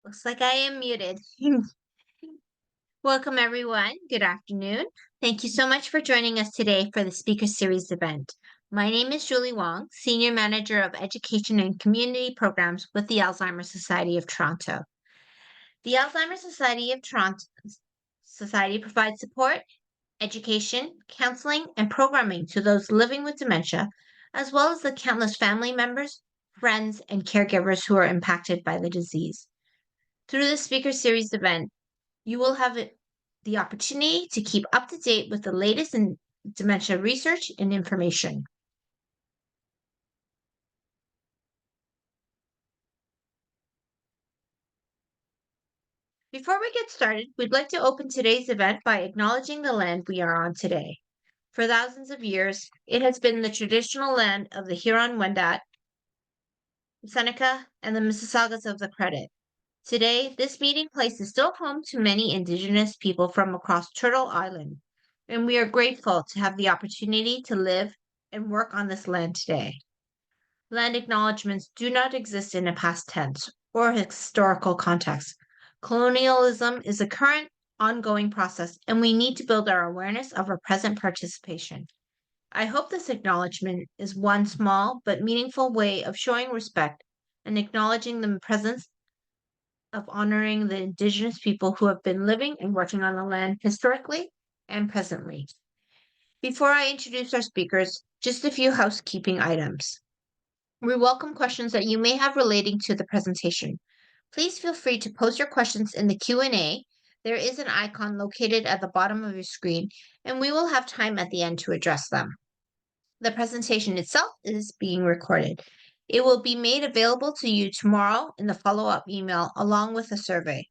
Looks like I am muted. Welcome, everyone. Good afternoon. Thank you so much for joining us today for the Speaker Series event. My name is Julie Wong, Senior Manager of Education and Community Programs with the Alzheimer's Society of Toronto. The Alzheimer's Society of Toronto provides support, education, counseling, and programming to those living with dementia, as well as the countless family members, friends, and caregivers who are impacted by the disease. Through the Speaker Series event, you will have the opportunity to keep up to date with the latest in dementia research and information. Before we get started, we'd like to open today's event by acknowledging the land we are on today. For thousands of years, it has been the traditional land of the Huron-Wendat, Seneca, and the Mississaugas of the Credit. Today, this meeting place is still home to many Indigenous people from across Turtle Island, and we are grateful to have the opportunity to live and work on this land today. Land acknowledgements do not exist in a past tense or historical context. Colonialism is a current, ongoing process, and we need to build our awareness of our present participation. I hope this acknowledgement is one small but meaningful way of showing respect and acknowledging the presence of honoring the Indigenous people who have been living and working on the land historically and presently. Before I introduce our speakers, just a few housekeeping items. We welcome questions that you may have relating to the presentation. Please feel free to post your questions in the Q&A. There is an icon located at the bottom of your screen, and we will have time at the end to address them. The presentation itself is being recorded. It will be made available to you tomorrow in the follow-up email along with a survey.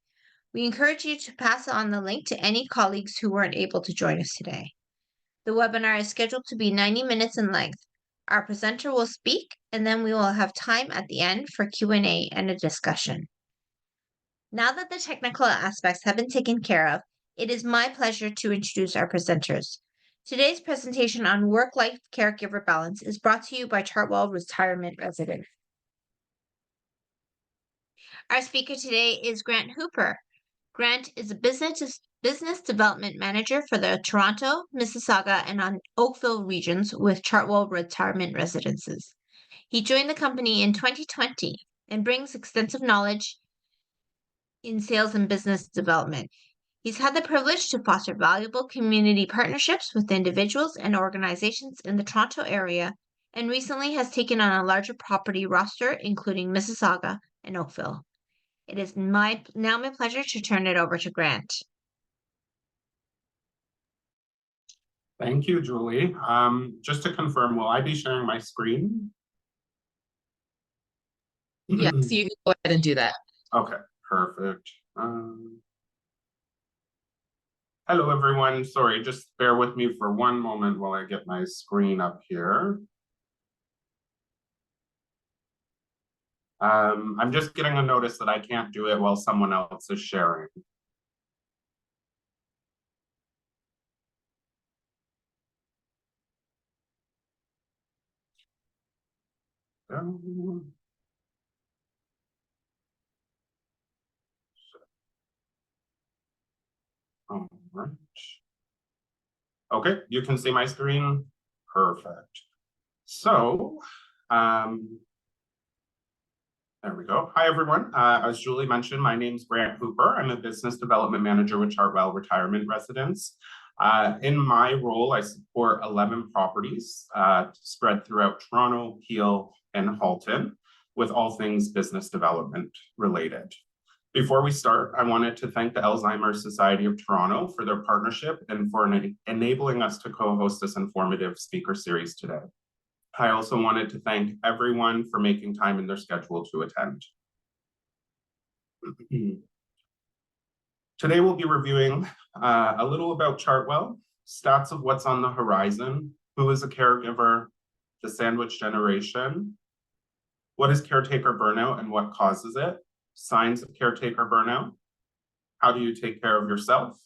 We encourage you to pass on the link to any colleagues who weren't able to join us today. The webinar is scheduled to be 90 minutes in length. Our presenter will speak, and then we will have time at the end for Q&A and a discussion. Now that the technical aspects have been taken care of, it is my pleasure to introduce our presenters. Today's presentation on work-life caregiver balance is brought to you by Chartwell Retirement Residence. Our speaker today is Grant Hooper. Grant is a business development manager for the Toronto, Mississauga, and Oakville regions with Chartwell Retirement Residences. He joined the company in 2020 and brings extensive knowledge in sales and business development. He's had the privilege to foster valuable community partnerships with individuals and organizations in the Toronto area, and recently has taken on a larger property roster, including Mississauga and Oakville. It is now my pleasure to turn it over to Grant. Thank you, Julie. Just to confirm, will I be sharing my screen? Yes, you can go ahead and do that. Okay, perfect. Hello, everyone. Sorry, just bear with me for one moment while I get my screen up here. I'm just getting a notice that I can't do it while someone else is sharing. All right. Okay, you can see my screen. Perfect. So, there we go. Hi, everyone. As Julie mentioned, my name is Grant Hooper. I'm a business development manager with Chartwell Retirement Residence. In my role, I support 11 properties spread throughout Toronto, Peel, and Halton, with all things business development related. Before we start, I wanted to thank the Alzheimer's Society of Toronto for their partnership and for enabling us to co-host this informative speaker series today. I also wanted to thank everyone for making time in their schedule to attend. Today we'll be reviewing a little about Chartwell, stats of what's on the horizon, who is a caregiver, the sandwich generation, what is caretaker burnout and what causes it, signs of caretaker burnout, how do you take care of yourself,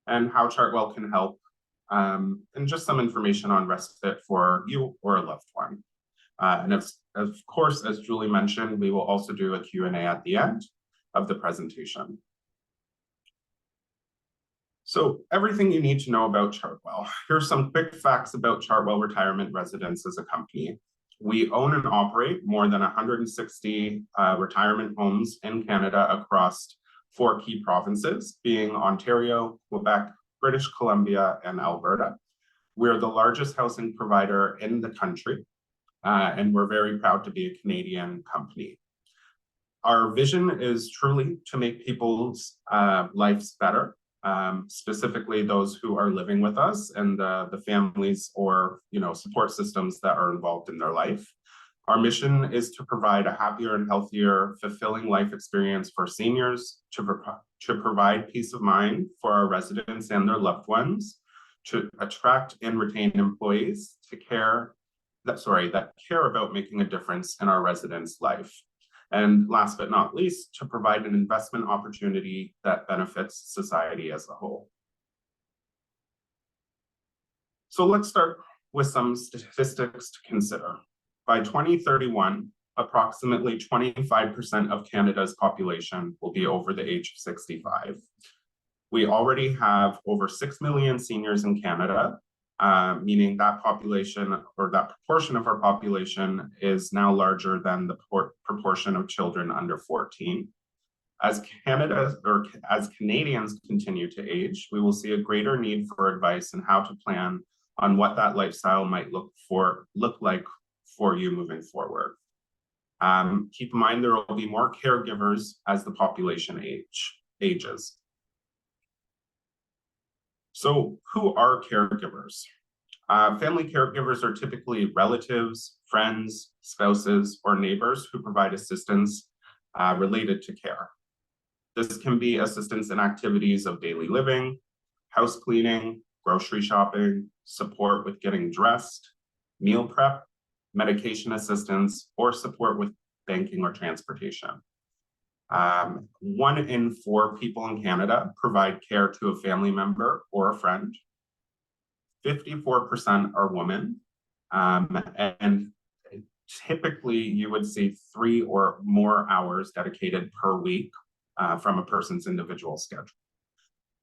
and how Chartwell can help, and just some information on respite for you or a loved one. And of course, as Julie mentioned, we will also do a Q&A at the end. of the presentation. So everything you need to know about Chartwell. Here's some quick facts about Chartwell Retirement Residence as a company. We own and operate more than 160 retirement homes in Canada across 4 key provinces, being Ontario, Quebec, British Columbia, and Alberta. We're the largest housing provider in the country, and we're very proud to be a Canadian company. Our vision is truly to make people's lives better, specifically those who are living with us and the families or support systems that are involved in their life. Our mission is to provide a happier and healthier, fulfilling life experience for seniors, to provide peace of mind for our residents and their loved ones, to attract and retain employees that care about making a difference in our residents' life. And last but not least, to provide an investment opportunity that benefits society as a whole. So let's start with some statistics to consider. By 2031, approximately 25% of Canada's population will be over the age of 65. We already have over 6 million seniors in Canada, meaning that population or that proportion of our population is now larger than the proportion of children under 14. As Canadians continue to age, we will see a greater need for advice on how to plan on what that lifestyle might look like for you moving forward. Keep in mind there will be more caregivers as the population ages. So who are caregivers? Family caregivers are typically relatives, friends, spouses, or neighbors who provide assistance related to care. This can be assistance in activities of daily living, house cleaning, grocery shopping, support with getting dressed, meal prep, medication assistance, or support with banking or transportation. 1 in 4 people in Canada provide care to a family member or a friend. 54% are women, and typically you would see 3 or more hours dedicated per week from a person's individual schedule.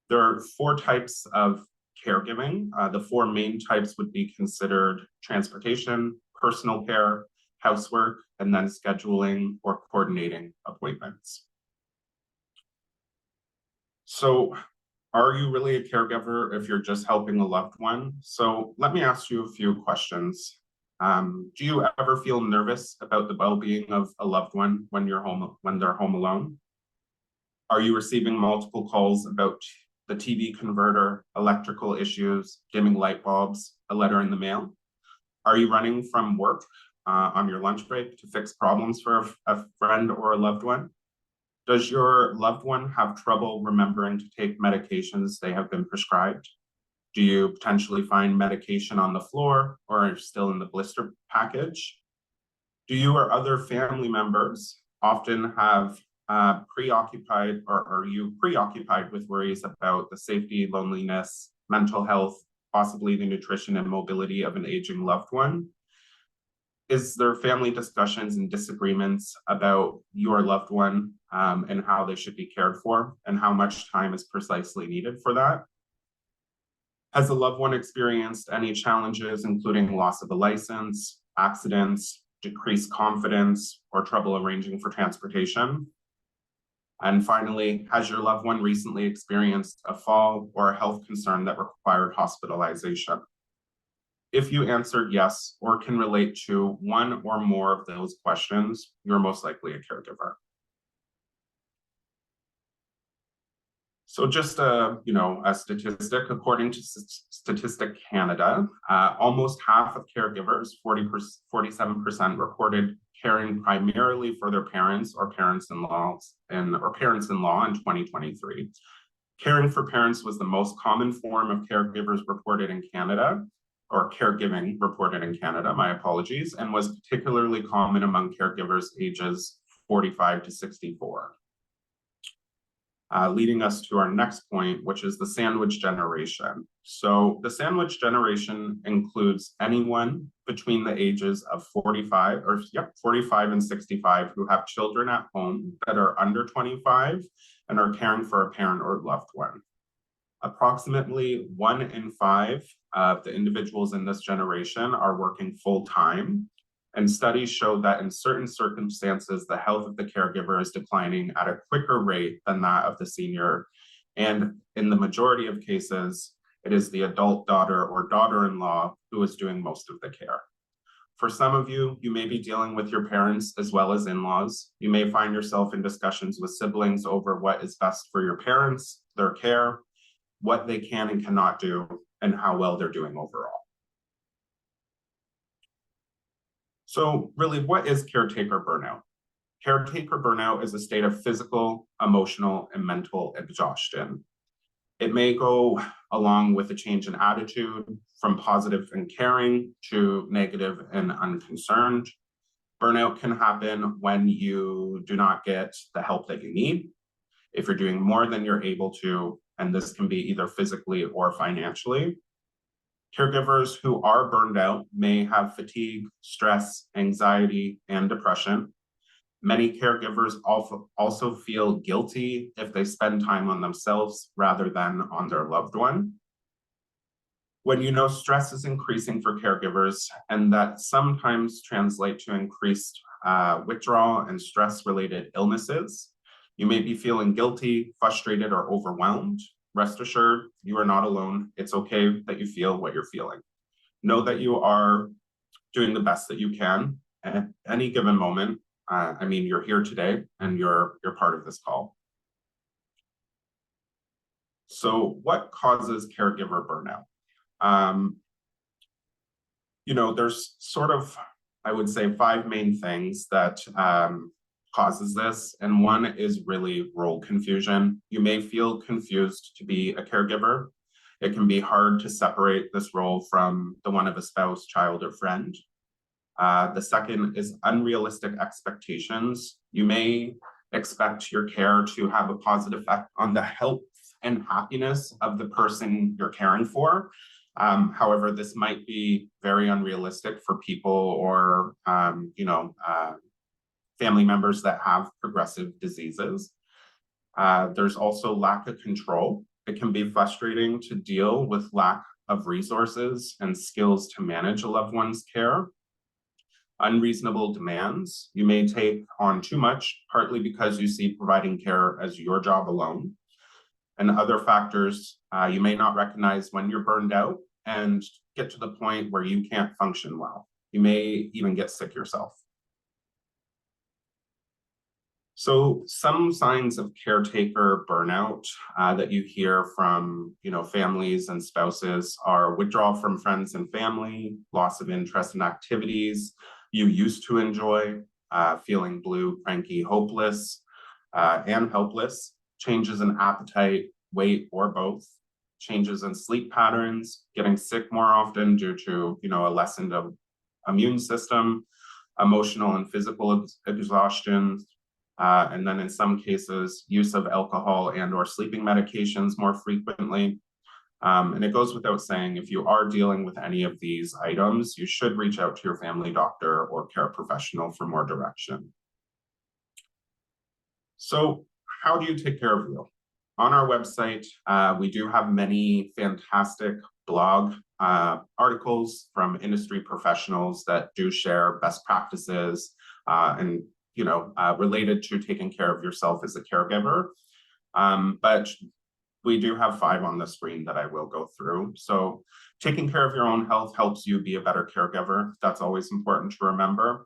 There are 4 types of caregiving. The 4 main types would be considered transportation, personal care, housework, and then scheduling or coordinating appointments. So are you really a caregiver if you're just helping a loved one? So let me ask you a few questions. Do you ever feel nervous about the well-being of a loved one when they're home alone? Are you receiving multiple calls about the TV converter, electrical issues, dimming light bulbs, a letter in the mail? Are you running from work on your lunch break to fix problems for a friend or a loved one? Does your loved one have trouble remembering to take medications they have been prescribed? Do you potentially find medication on the floor or still in the blister package? Do you or other family members often have preoccupied, or are you preoccupied with worries about the safety, loneliness, mental health, possibly the nutrition and mobility of an aging loved one? Is there family discussions and disagreements about your loved one and how they should be cared for and how much time is precisely needed for that? Has a loved one experienced any challenges, including loss of a license, accidents, decreased confidence, or trouble arranging for transportation? And finally, has your loved one recently experienced a fall or a health concern that required hospitalization? If you answered yes or can relate to 1 or more of those questions, you're most likely a caregiver. So just a statistic, according to Statistic Canada, almost half of caregivers, 47%, reported caring primarily for their parents or parents-in-law in 2023. Caring for parents was the most common form of caregivers reported in Canada, or caregiving reported in Canada, my apologies, and was particularly common among caregivers ages 45 to 64. leading us to our next point, which is the sandwich generation. So the sandwich generation includes anyone between the ages of 45 and 65 who have children at home that are under 25 and are caring for a parent or loved one. Approximately 1 in 5 of the individuals in this generation are working full-time, and studies show that in certain circumstances, the health of the caregiver is declining at a quicker rate than that of the senior. And in the majority of cases, it is the adult daughter or daughter-in-law who is doing most of the care. For some of you, you may be dealing with your parents as well as in-laws. You may find yourself in discussions with siblings over what is best for your parents, their care, what they can and cannot do, and how well they're doing overall. So really, what is caretaker burnout? Caretaker burnout is a state of physical, emotional, and mental exhaustion. It may go along with a change in attitude from positive and caring to negative and unconcerned. Burnout can happen when you do not get the help that you need, if you're doing more than you're able to, and this can be either physically or financially. Caregivers who are burned out may have fatigue, stress, anxiety, and depression. Many caregivers also feel guilty if they spend time on themselves rather than on their loved one. When you know stress is increasing for caregivers, and that sometimes translate to increased withdrawal and stress-related illnesses, you may be feeling guilty, frustrated, or overwhelmed. Rest assured, you are not alone. It's okay that you feel what you're feeling. Know that you are doing the best that you can at any given moment. You're here today and you're part of this call. So what causes caregiver burnout? There's sort of, I would say, 5 main things that causes this, and one is really role confusion. You may feel confused to be a caregiver. It can be hard to separate this role from the one of a spouse, child, or friend. The second is unrealistic expectations. You may expect your care to have a positive effect on the health and happiness of the person you're caring for. However, this might be very unrealistic for people or family members that have progressive diseases. There's also lack of control. It can be frustrating to deal with lack of resources and skills to manage a loved one's care. Unreasonable demands. You may take on too much, partly because you see providing care as your job alone. And other factors, you may not recognize when you're burned out and get to the point where you can't function well. You may even get sick yourself. So some signs of caretaker burnout that you hear from families and spouses are withdrawal from friends and family, loss of interest in activities you used to enjoy, feeling blue, cranky, hopeless, and helpless, changes in appetite, weight, or both, changes in sleep patterns, getting sick more often due to a lessened immune system, emotional and physical exhaustion, and then in some cases, use of alcohol and or sleeping medications more frequently. And it goes without saying, if you are dealing with any of these items, you should reach out to your family doctor or care professional for more direction. So how do you take care of you? On our website, we do have many fantastic blog articles from industry professionals that do share best practices and related to taking care of yourself as a caregiver. But we do have 5 on the screen that I will go through. So taking care of your own health helps you be a better caregiver. That's always important to remember.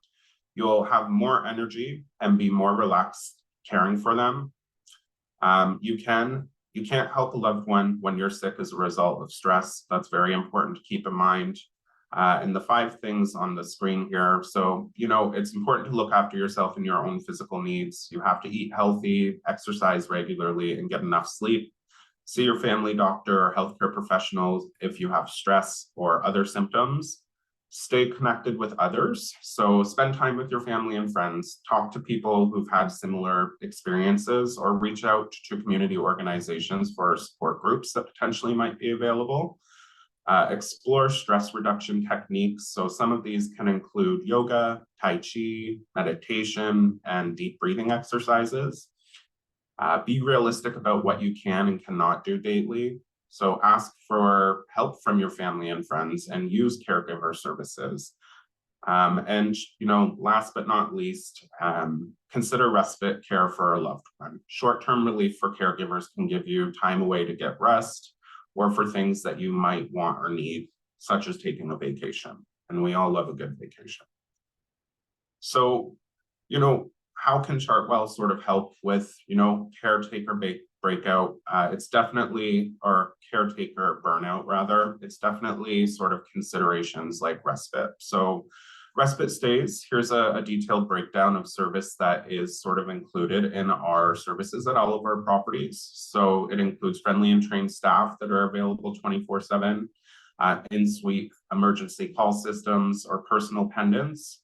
You'll have more energy and be more relaxed caring for them. You can't help a loved one when you're sick as a result of stress. That's very important to keep in mind. And the 5 things on the screen here. So, it's important to look after yourself and your own physical needs. You have to eat healthy, exercise regularly, and get enough sleep. See your family doctor or healthcare professionals if you have stress or other symptoms. Stay connected with others. So spend time with your family and friends, talk to people who've had similar experiences, or reach out to community organizations for support groups that potentially might be available. Explore stress reduction techniques. So some of these can include yoga, Tai Chi, meditation, and deep breathing exercises. Be realistic about what you can and cannot do daily. So ask for help from your family and friends and use caregiver services. And, last but not least, consider respite care for a loved one. Short-term relief for caregivers can give you time away to get rest or for things that you might want or need, such as taking a vacation. And we all love a good vacation. So, how can Chartwell sort of help with, caretaker breakout? It's definitely, or caretaker burnout rather, it's definitely sort of considerations like respite. So respite stays, here's a detailed breakdown of service that is sort of included in our services at all of our properties. So it includes friendly and trained staff that are available 24/7, in-suite emergency call systems or personal pendants,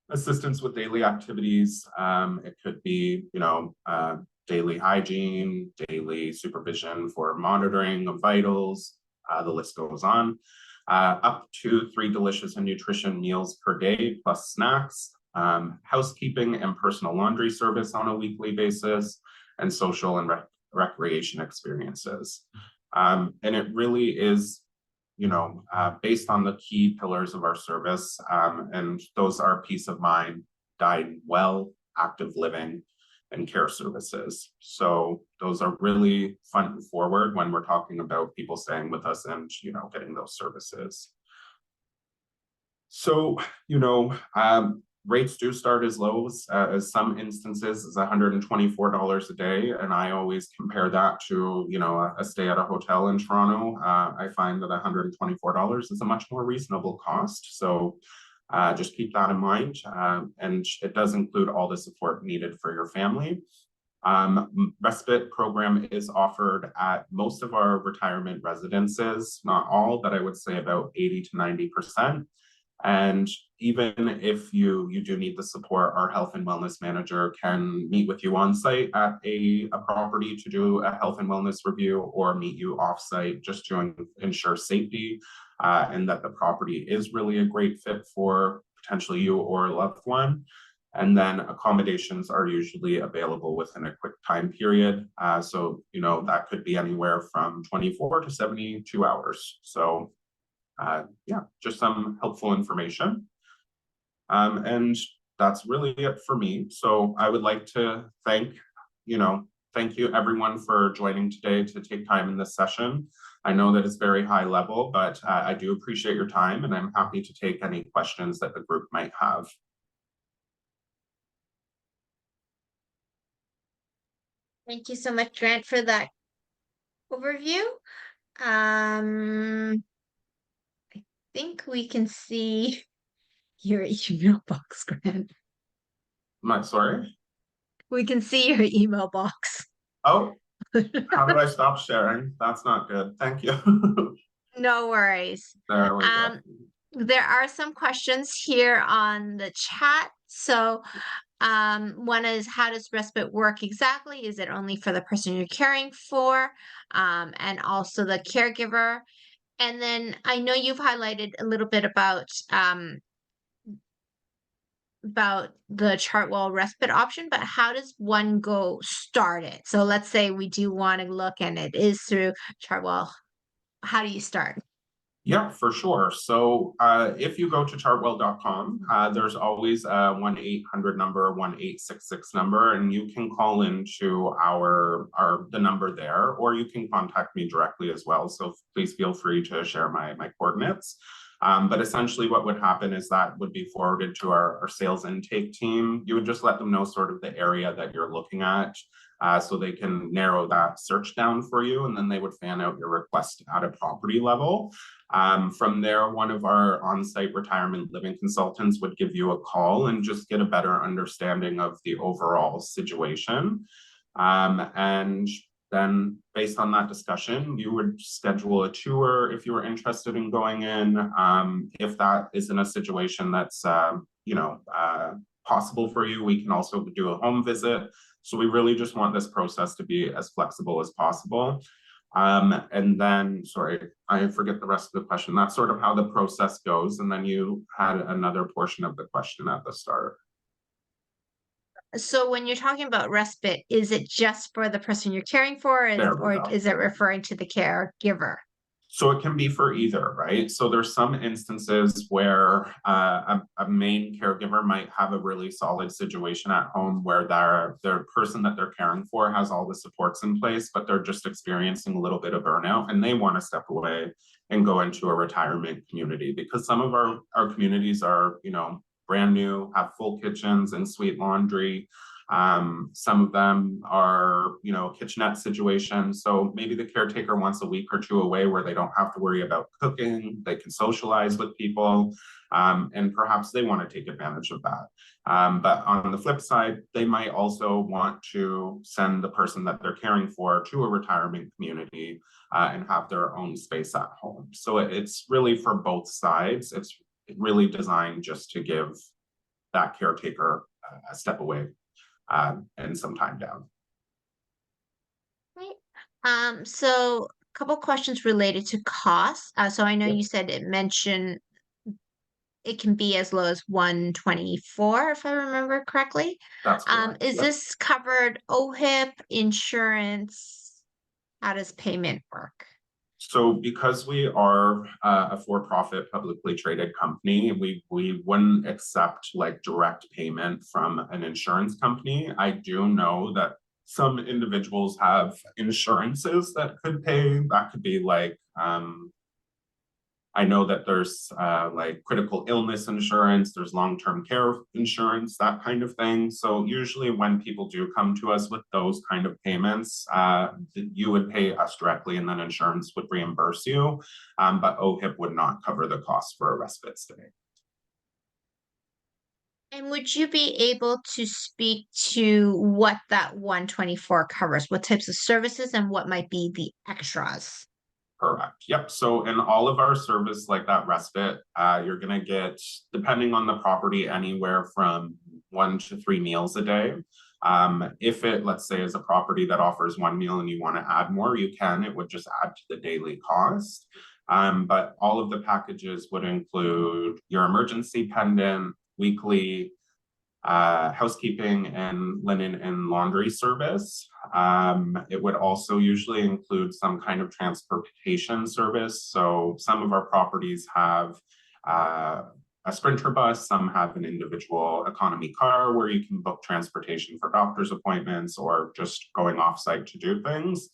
assistance with daily activities. It could be, daily hygiene, daily supervision for monitoring of vitals, the list goes on. Up to 3 delicious and nutritious meals per day, plus snacks, housekeeping and personal laundry service on a weekly basis, and social and recreation experiences. And it really is based on the key pillars of our service. And those are peace of mind, dining well, active living, and care services. So those are really front and forward when we're talking about people staying with us and, getting those services. So, rates do start as low as some instances is $124 a day. And I always compare that to, a stay at a hotel in Toronto. I find that $124 is a much more reasonable cost. So just keep that in mind. And it does include all the support needed for your family. Respite program is offered at most of our retirement residences, not all, but I would say about 80 to 90%. And even if you do need the support, our health and wellness manager can meet with you on site at a property to do a health and wellness review, or meet you off site just to ensure safety and that the property is really a great fit for potentially you or a loved one. And then accommodations are usually available within a quick time period. So, that could be anywhere from 24 to 72 hours. So just some helpful information. And that's really it for me. So I would like to thank you everyone for joining today to take time in this session. I know that it's very high level, but I do appreciate your time, and I'm happy to take any questions that the group might have. Thank you so much, Grant, for that overview. I think we can see your email box, Grant. Sorry? We can see your email box. Oh, how do I stop sharing? That's not good. Thank you. No worries. There we go. There are some questions here on the chat. So one is, how does respite work exactly? Is it only for the person you're caring for? And also the caregiver. And then I know you've highlighted a little bit about the Chartwell respite option, but how does one go start it? So let's say we do want to look and it is through Chartwell. How do you start? Yeah, for sure. So if you go to chartwell.com, there's always a 1-800 number, 1-866 number, and you can call into the number there, or you can contact me directly as well. So please feel free to share my coordinates. But essentially what would happen is that would be forwarded to our sales intake team. You would just let them know sort of the area that you're looking at, so they can narrow that search down for you, and then they would fan out your request at a property level. From there, one of our on-site retirement living consultants would give you a call and just get a better understanding of the overall situation. And Then based on that discussion, you would schedule a tour if you were interested in going in. If that isn't a situation that's, possible for you, we can also do a home visit. So we really just want this process to be as flexible as possible. And then, sorry, I forget the rest of the question. That's sort of how the process goes. And then you had another portion of the question at the start. So when you're talking about respite, is it just for the person you're caring for, There we or go. is it referring to the caregiver? So it can be for either, right? So there's some instances where a main caregiver might have a really solid situation at home where their person that they're caring for has all the supports in place, but they're just experiencing a little bit of burnout and they want to step away and go into a retirement community, because some of our communities are, brand new, have full kitchens and suite laundry. Some of them are, kitchenette situations. So maybe the caretaker wants a week or two away where they don't have to worry about cooking. They can socialize with people, and perhaps they want to take advantage of that. But on the flip side, they might also want to send the person that they're caring for to a retirement community and have their own space at home. So it's really for both sides. It's really designed just to give that caretaker a step away and some time down. Right. So a couple questions related to costs. So I know Yep. you said it mentioned it can be as low as 124, if I remember correctly. That's correct. Is Yep. this covered OHIP, insurance? How does payment work? So because we are a for-profit publicly traded company, we wouldn't accept like direct payment from an insurance company. I do know that some individuals have insurances that could pay. That could be like I know that there's like critical illness insurance, there's long-term care insurance, that kind of thing. So usually when people do come to us with those kind of payments, you would pay us directly and then insurance would reimburse you. But OHIP would not cover the cost for a respite stay. And would you be able to speak to what that 124 covers? What types of services and what might be the extras? Correct. Yep. So in all of our service like that respite, you're going to get, depending on the property, anywhere from 1 to 3 meals a day. If it, let's say, is a property that offers 1 meal and you want to add more, you can. It would just add to the daily cost. But all of the packages would include your emergency pendant, weekly housekeeping and linen and laundry service. It would also usually include some kind of transportation service. So some of our properties have a Sprinter bus, some have an individual economy car where you can book transportation for doctor's appointments or just going off-site to do things.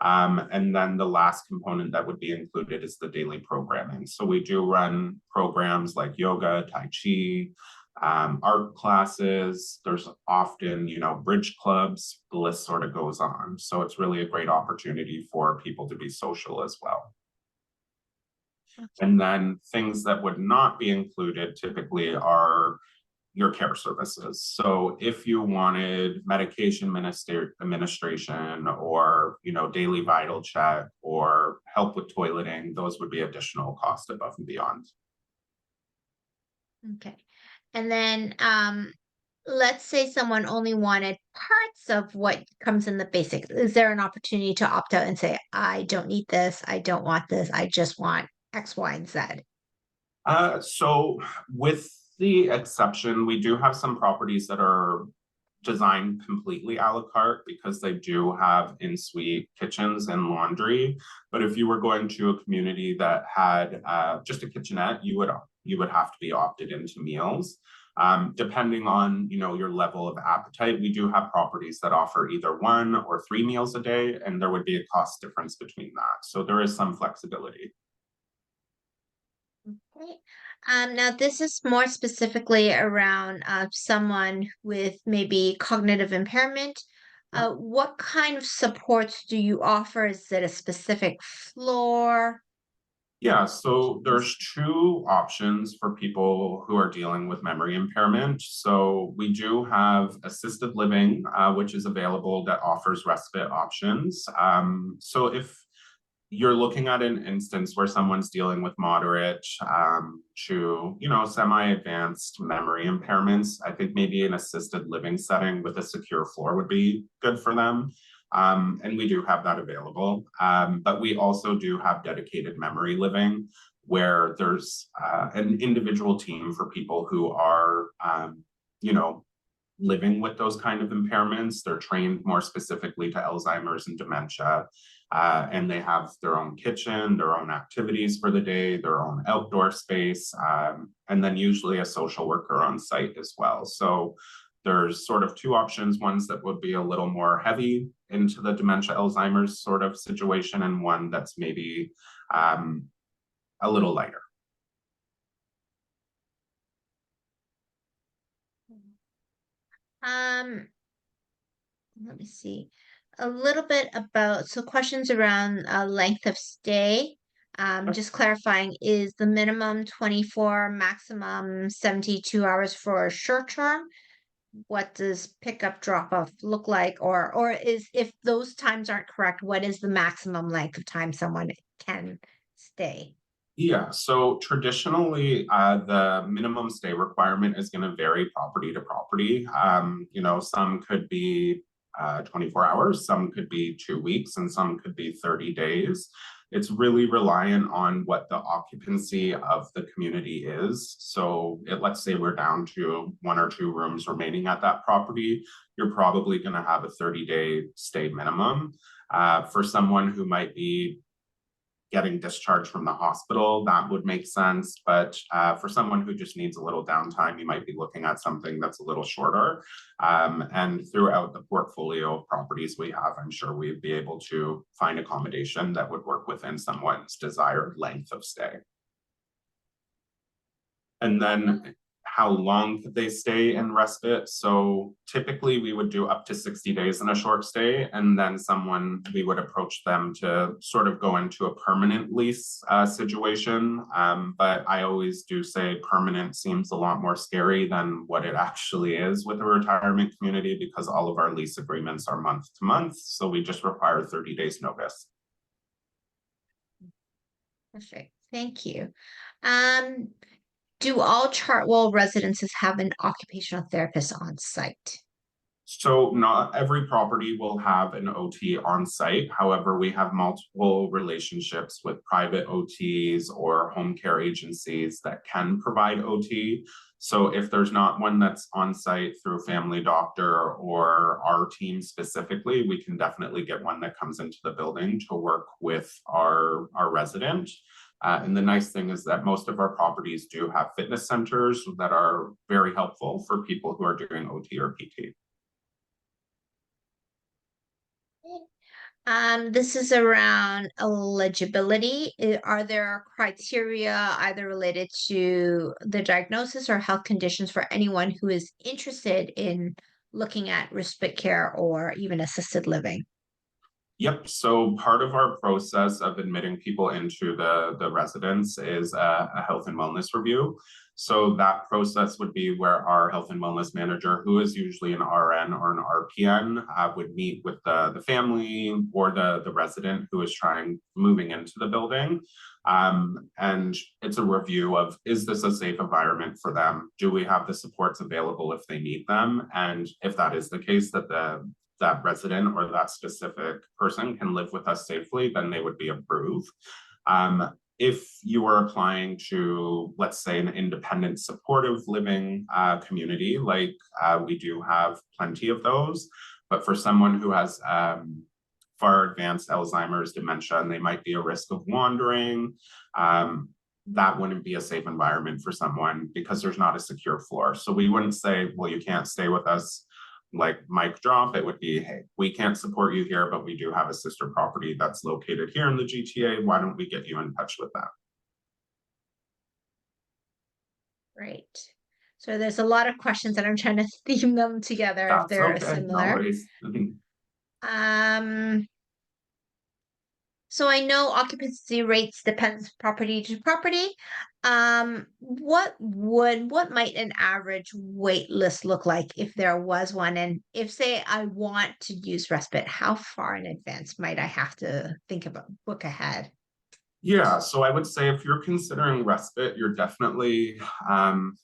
And then the last component that would be included is the daily programming. So we do run programs like yoga, Tai Chi, art classes. There's often, bridge clubs. The list sort of goes on. So it's really a great opportunity for people to be social as well. Okay. And then things that would not be included typically are your care services. So if you wanted medication administration or, daily vital check or help with toileting, those would be additional cost above and beyond. Okay. And then let's say someone only wanted parts of what comes in the basics. Is there an opportunity to opt out and say, I don't need this, I don't want this, I just want X, Y, and Z? So with the exception, we do have some properties that are designed completely a la carte because they do have in-suite kitchens and laundry. But if you were going to a community that had just a kitchenette, you would have to be opted into meals. Depending on your level of appetite, we do have properties that offer either 1 or 3 meals a day, and there would be a cost difference between that. So there is some flexibility. Okay. Now, this is more specifically around someone with maybe cognitive impairment. What kind of supports do you offer? Is it a specific floor? Yeah, so there's two options for people who are dealing with memory impairment. So we do have assisted living, which is available that offers respite options. So if you're looking at an instance where someone's dealing with moderate to, semi-advanced memory impairments, I think maybe an assisted living setting with a secure floor would be good for them. And we do have that available. But we also do have dedicated memory living where there's an individual team for people who are, living with those kind of impairments. They're trained more specifically to Alzheimer's and dementia. And they have their own kitchen, their own activities for the day, their own outdoor space, and then usually a social worker on site as well. So there's sort of two options, ones that would be a little more heavy into the dementia Alzheimer's sort of situation, and one that's maybe a little lighter. Let me see. A little bit about, so questions around length of stay. Just clarifying, is the minimum 24, maximum 72 hours for a short term? What does pickup drop off look like? Or is, if those times aren't correct, what is the maximum length of time someone can stay? Yeah, so traditionally, the minimum stay requirement is going to vary property to property. Some could be 24 hours, some could be 2 weeks, and some could be 30 days. It's really reliant on what the occupancy of the community is. So let's say we're down to 1 or 2 rooms remaining at that property, you're probably going to have a 30-day stay minimum. For someone who might be getting discharged from the hospital, that would make sense. But for someone who just needs a little downtime, you might be looking at something that's a little shorter. And throughout the portfolio of properties we have, I'm sure we'd be able to find accommodation that would work within someone's desired length of stay. And then how long could they stay in respite? So typically we would do up to 60 days in a short stay, and then we would approach them to sort of go into a permanent lease situation. But I always do say permanent seems a lot more scary than what it actually is with a retirement community, because all of our lease agreements are month to month. So we just require 30 days notice. Perfect, thank you. Do all Chartwell residences have an occupational therapist on site? So not every property will have an OT on site. However, we have multiple relationships with private OTs or home care agencies that can provide OT. So if there's not one that's on site through family doctor or our team specifically, we can definitely get one that comes into the building to work with our resident. And the nice thing is that most of our properties do have fitness centers that are very helpful for people who are doing OT or PT. This is around eligibility. Are there criteria either related to the diagnosis or health conditions for anyone who is interested in looking at respite care or even assisted living? Yep. So part of our process of admitting people into the residence is a health and wellness review. So that process would be where our health and wellness manager, who is usually an RN or an RPN, would meet with the family or the resident who is moving into the building. And it's a review of, is this a safe environment for them? Do we have the supports available if they need them? And if that is the case, that resident or that specific person can live with us safely, then they would be approved. If you are applying to, let's say, an independent supportive living community, like we do have plenty of those, but for someone who has far advanced Alzheimer's, dementia, and they might be a risk of wandering, that wouldn't be a safe environment for someone because there's not a secure floor. So we wouldn't say, well, you can't stay with us, like mic drop. It would be, hey, we can't support you here, but we do have a sister property that's located here in the GTA. Why don't we get you in touch with that? Great. So there's a lot of questions and I'm trying to theme them together if That's they're okay. similar. No worries. So I know occupancy rates depends property to property. What might an average wait list look like if there was one? And if say I want to use respite, how far in advance might I have to think about book ahead? Yeah, so I would say if you're considering respite, um,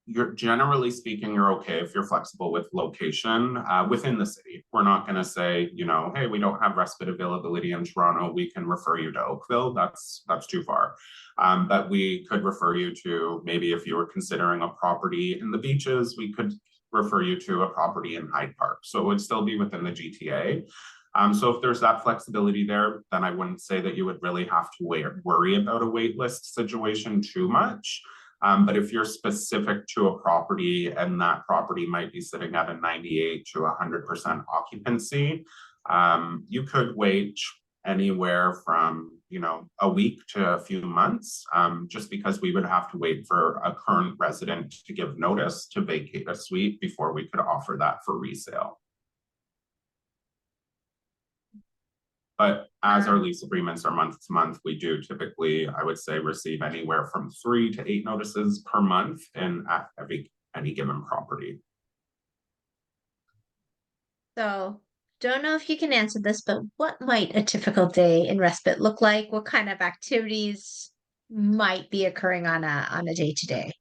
you're generally speaking, you're okay if you're flexible with location within the city. We're not going to say, hey, we don't have respite availability in Toronto. We can refer you to Oakville. That's too far. But we could refer you to maybe if you were considering a property in the beaches, we could refer you to a property in Hyde Park. So it would still be within the GTA. So if there's that flexibility there, then I wouldn't say that you would really have to worry about a wait list situation too much. But if you're specific to a property and that property might be sitting at a 98 to 100% occupancy, you could wait anywhere from a week to a few months, just because we would have to wait for a current resident to give notice to vacate a suite before we could offer that for resale. But as our lease agreements are month to month, we do typically, I would say, receive anywhere from 3 to 8 notices per month and at any given property. So don't know if you can answer this, but what might a typical day in respite look like? What kind of activities might be occurring on a day to day?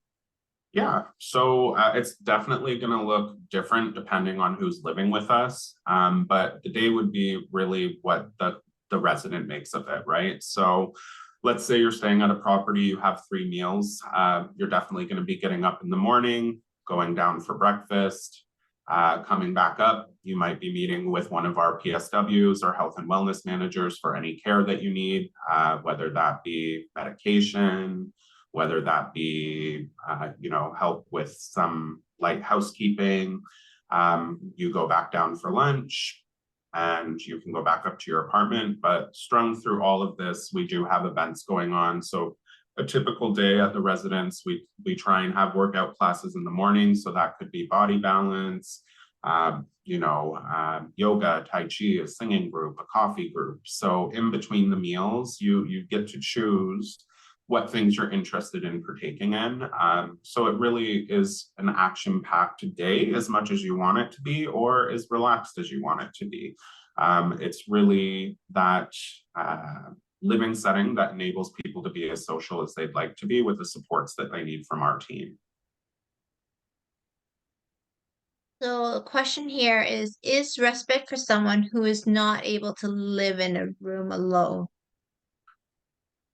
Yeah, so it's definitely going to look different depending on who's living with us. But the day would be really what the resident makes of it, right? So let's say you're staying at a property, you have 3 meals. You're definitely going to be getting up in the morning, going down for breakfast, coming back up. You might be meeting with one of our PSWs or health and wellness managers for any care that you need, whether that be medication, whether that be, help with some light housekeeping. You go back down for lunch and you can go back up to your apartment. But strung through all of this, we do have events going on. So a typical day at the residence, we try and have workout classes in the morning. So that could be body balance, yoga, tai chi, a singing group, a coffee group. So in between the meals, you get to choose what things you're interested in partaking in. So it really is an action-packed day as much as you want it to be, or as relaxed as you want it to be. It's really that living setting that enables people to be as social as they'd like to be with the supports that they need from our team. So the question here is respite for someone who is not able to live in a room alone?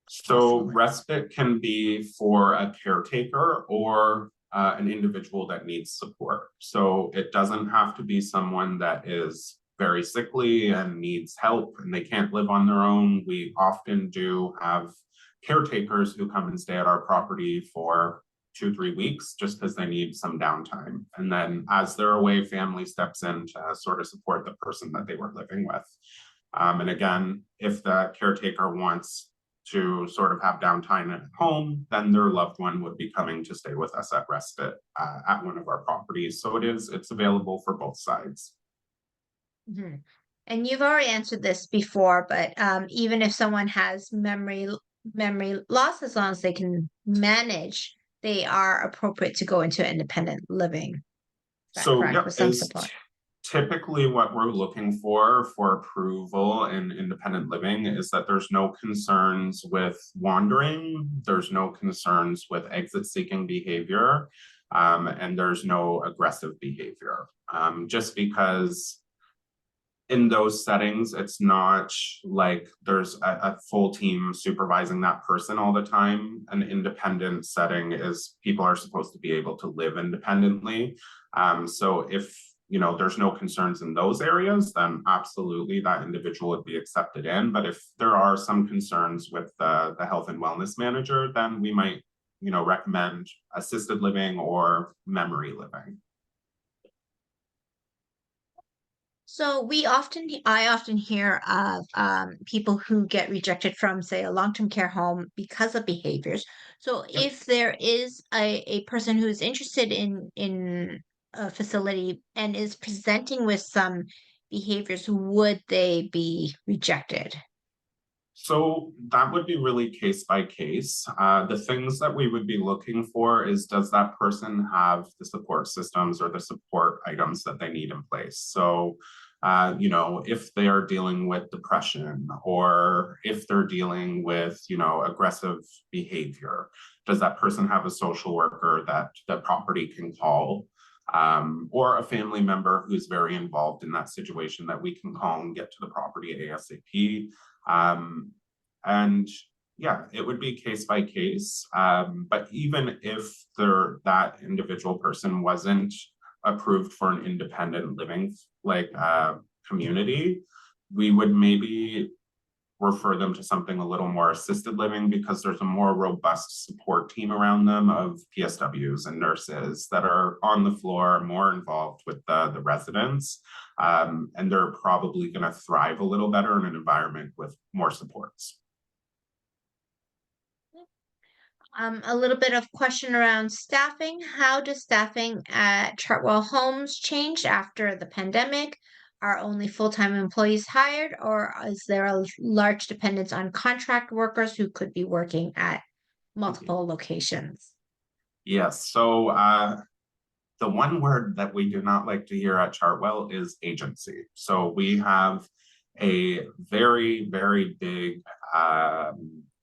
So respite can be for a caretaker or an individual that needs support. So it doesn't have to be someone that is very sickly and needs help and they can't live on their own. We often do have caretakers who come and stay at our property for 2-3 weeks just because they need some downtime. And then as they're away, family steps in to sort of support the person that they were living with. And again, if the caretaker wants to sort of have downtime at home, then their loved one would be coming to stay with us at respite at one of our properties. So it's available for both sides. Mhm. And you've already answered this before, but even if someone has memory loss, as long as they can manage, they are appropriate to go into independent living. Is that So correct? yep, With some is support. typically what we're looking for approval in independent living is that there's no concerns with wandering, there's no concerns with exit seeking behavior, and there's no aggressive behavior. Just because in those settings, it's not like there's a full team supervising that person all the time. An independent setting is people are supposed to be able to live independently. So if there's no concerns in those areas, then absolutely that individual would be accepted in. But if there are some concerns with the health and wellness manager, then we might recommend assisted living or memory living. So I often hear of people who get rejected from, say, a long-term care home because of behaviors. So Yep. if there is a person who is interested in a facility and is presenting with some behaviors, would they be rejected? So that would be really case by case. The things that we would be looking for is, does that person have the support systems or the support items that they need in place? So, if they are dealing with depression or if they're dealing with, aggressive behavior, does that person have a social worker that the property can call? Or a family member who's very involved in that situation that we can call and get to the property ASAP. And yeah, it would be case by case. But even if that individual person wasn't approved for an independent living community, we would maybe refer them to something a little more assisted living, because there's a more robust support team around them of PSWs and nurses that are on the floor, more involved with the residents. And they're probably going to thrive a little better in an environment with more supports. A little bit of question around staffing. How does staffing at Chartwell Homes change after the pandemic? Are only full-time employees hired, or is there a large dependence on contract workers who could be working at multiple locations? Yes. So the one word that we do not like to hear at Chartwell is agency. So we have a very, very big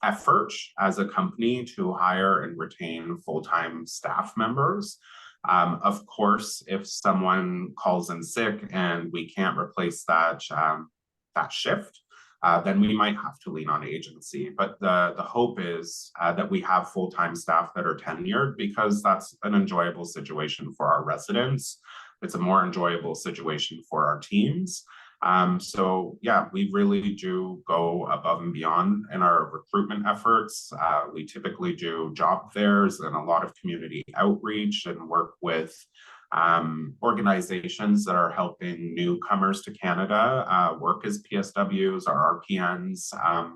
effort as a company to hire and retain full-time staff members. Of course, if someone calls in sick and we can't replace that shift, then we might have to lean on agency. But the hope is that we have full-time staff that are tenured, because that's an enjoyable situation for our residents. It's a more enjoyable situation for our teams. So yeah, we really do go above and beyond in our recruitment efforts. We typically do job fairs and a lot of community outreach, and work with organizations that are helping newcomers to Canada work as PSWs or RPNs,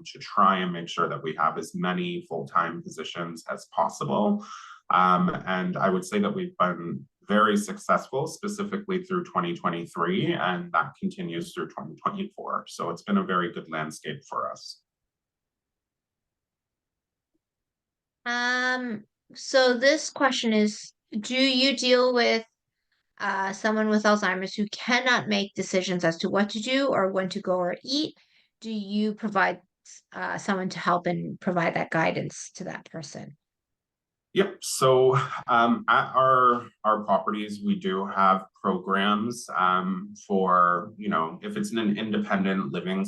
to try and make sure that we have as many full-time positions as possible. And I would say that we've been very successful, specifically through 2023, and that continues through 2024. So it's been a very good landscape for us. So this question is, do you deal with someone with Alzheimer's who cannot make decisions as to what to do or when to go or eat? Do you provide someone to help and provide that guidance to that person? Yep. So at our properties, we do have programs for, if it's in an independent living